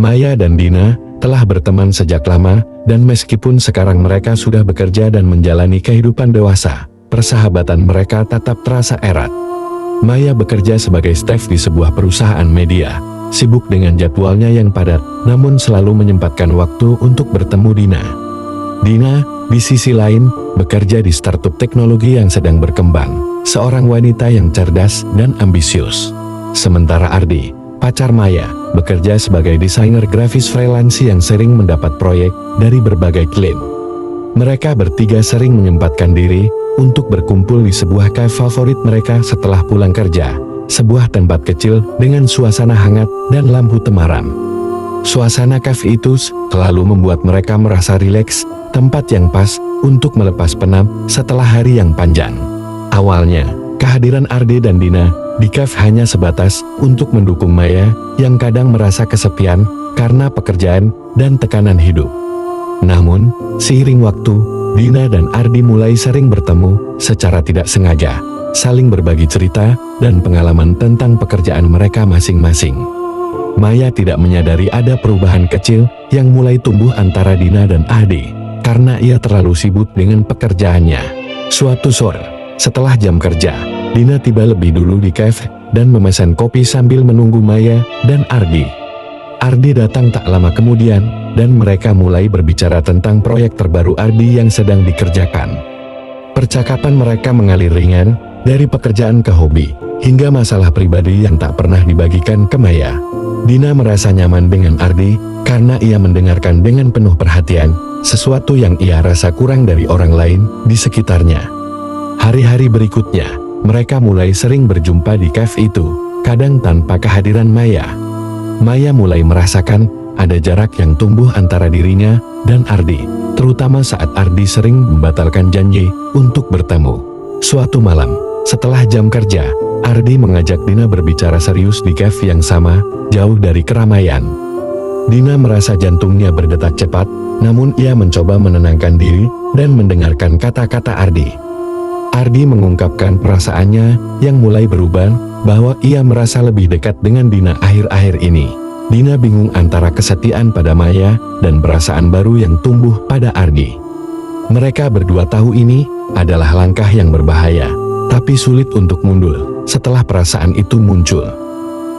Maya dan Dina telah berteman sejak lama, dan meskipun sekarang mereka sudah bekerja dan menjalani kehidupan dewasa, persahabatan mereka tetap terasa erat. Maya bekerja sebagai staf di sebuah perusahaan media, sibuk dengan jadwalnya yang padat, namun selalu menyempatkan waktu untuk bertemu Dina. Dina, di sisi lain, bekerja di startup teknologi yang sedang berkembang, seorang wanita yang cerdas dan ambisius. Sementara Ardi, pacar Maya, bekerja sebagai desainer grafis freelance yang sering mendapat proyek dari berbagai klien. Mereka bertiga sering menyempatkan diri untuk berkumpul di sebuah cafe favorit mereka setelah pulang kerja, sebuah tempat kecil dengan suasana hangat dan lampu temaram. Suasana cafe itu selalu membuat mereka merasa rileks, tempat yang pas untuk melepas penat setelah hari yang panjang. Awalnya, kehadiran Ardi dan Dina di cafe hanya sebatas untuk mendukung Maya yang kadang merasa kesepian karena pekerjaan dan tekanan hidup. Namun, seiring waktu, Dina dan Ardi mulai sering bertemu secara tidak sengaja, saling berbagi cerita dan pengalaman tentang pekerjaan mereka masing-masing. Maya tidak menyadari ada perubahan kecil yang mulai tumbuh antara Dina dan Ardi, karena ia terlalu sibuk dengan pekerjaannya. Suatu sore, setelah jam kerja, Dina tiba lebih dulu di cafe dan memesan kopi sambil menunggu Maya dan Ardi. Ardi datang tak lama kemudian, dan mereka mulai berbicara tentang proyek terbaru Ardi yang sedang dikerjakan. Percakapan mereka mengalir ringan, dari pekerjaan ke hobi, hingga masalah pribadi yang tak pernah dibagikan ke Maya. Dina merasa nyaman dengan Ardi, karena ia mendengarkan dengan penuh perhatian, sesuatu yang ia rasa kurang dari orang lain di sekitarnya. Hari-hari berikutnya, mereka mulai sering berjumpa di cafe itu, kadang tanpa kehadiran Maya. Maya mulai merasakan ada jarak yang tumbuh antara dirinya dan Ardi, terutama saat Ardi sering membatalkan janji untuk bertemu. Suatu malam, setelah jam kerja, Ardi mengajak Dina berbicara serius di cafe yang sama, jauh dari keramaian. Dina merasa jantungnya berdetak cepat, namun ia mencoba menenangkan diri dan mendengarkan kata-kata Ardi. Ardi mengungkapkan perasaannya yang mulai berubah, bahwa ia merasa lebih dekat dengan Dina akhir-akhir ini. Dina bingung antara kesetiaan pada Maya dan perasaan baru yang tumbuh pada Ardi. Mereka berdua tahu ini adalah langkah yang berbahaya, tapi sulit untuk mundur setelah perasaan itu muncul.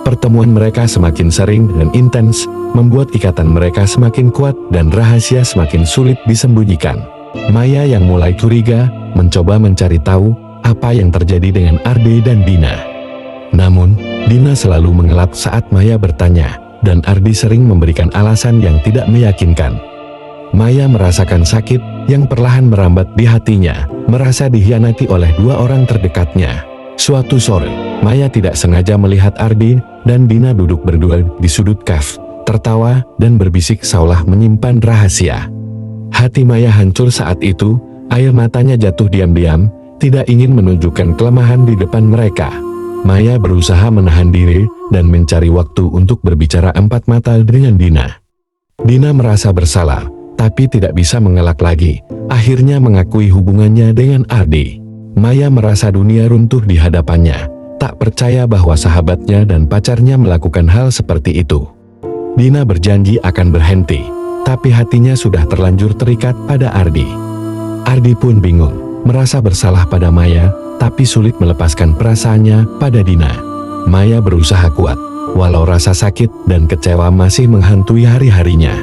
Pertemuan mereka semakin sering dan intens, membuat ikatan mereka semakin kuat dan rahasia semakin sulit disembunyikan. Maya yang mulai curiga, mencoba mencari tahu apa yang terjadi dengan Ardi dan Dina. Namun, Dina selalu mengelak saat Maya bertanya, dan Ardi sering memberikan alasan yang tidak meyakinkan. Maya merasakan sakit yang perlahan merambat di hatinya, merasa dikhianati oleh dua orang terdekatnya. Suatu sore, Maya tidak sengaja melihat Ardi dan Dina duduk berdua di sudut cafe, tertawa dan berbisik seolah menyimpan rahasia. Hati Maya hancur saat itu, air matanya jatuh diam-diam, tidak ingin menunjukkan kelemahan di depan mereka. Maya berusaha menahan diri dan mencari waktu untuk berbicara empat mata dengan Dina. Dina merasa bersalah, tapi tidak bisa mengelak lagi, akhirnya mengakui hubungannya dengan Ardi. Maya merasa dunia runtuh di hadapannya, tak percaya bahwa sahabatnya dan pacarnya melakukan hal seperti itu. Dina berjanji akan berhenti, tapi hatinya sudah terlanjur terikat pada Ardi. Ardi pun bingung, merasa bersalah pada Maya, tapi sulit melepaskan perasaannya pada Dina. Maya berusaha kuat, walau rasa sakit dan kecewa masih menghantui hari-harinya.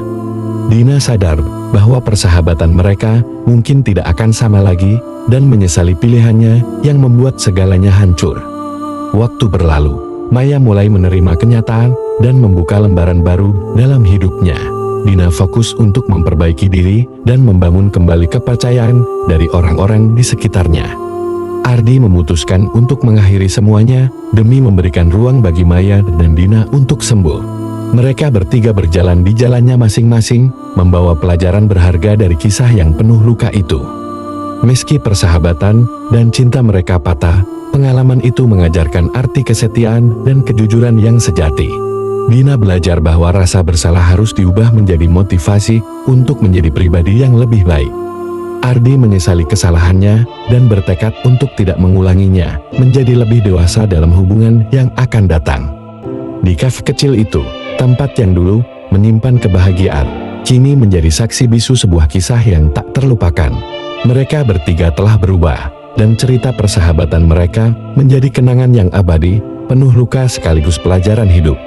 Dina sadar bahwa persahabatan mereka mungkin tidak akan sama lagi, dan menyesali pilihannya yang membuat segalanya hancur. Waktu berlalu, Maya mulai menerima kenyataan dan membuka lembaran baru dalam hidupnya. Dina fokus untuk memperbaiki diri dan membangun kembali kepercayaan dari orang-orang di sekitarnya. Ardi memutuskan untuk mengakhiri semuanya demi memberikan ruang bagi Maya dan Dina untuk sembuh. Mereka bertiga berjalan di jalannya masing-masing, membawa pelajaran berharga dari kisah yang penuh luka itu. Meski persahabatan dan cinta mereka patah, pengalaman itu mengajarkan arti kesetiaan dan kejujuran yang sejati. Dina belajar bahwa rasa bersalah harus diubah menjadi motivasi untuk menjadi pribadi yang lebih baik. Ardi menyesali kesalahannya dan bertekad untuk tidak mengulanginya, menjadi lebih dewasa dalam hubungan yang akan datang. Di cafe kecil itu, tempat yang dulu menyimpan kebahagiaan. Kini menjadi saksi bisu sebuah kisah yang tak terlupakan. Mereka bertiga telah berubah, dan cerita persahabatan mereka menjadi kenangan yang abadi, penuh luka sekaligus pelajaran hidup.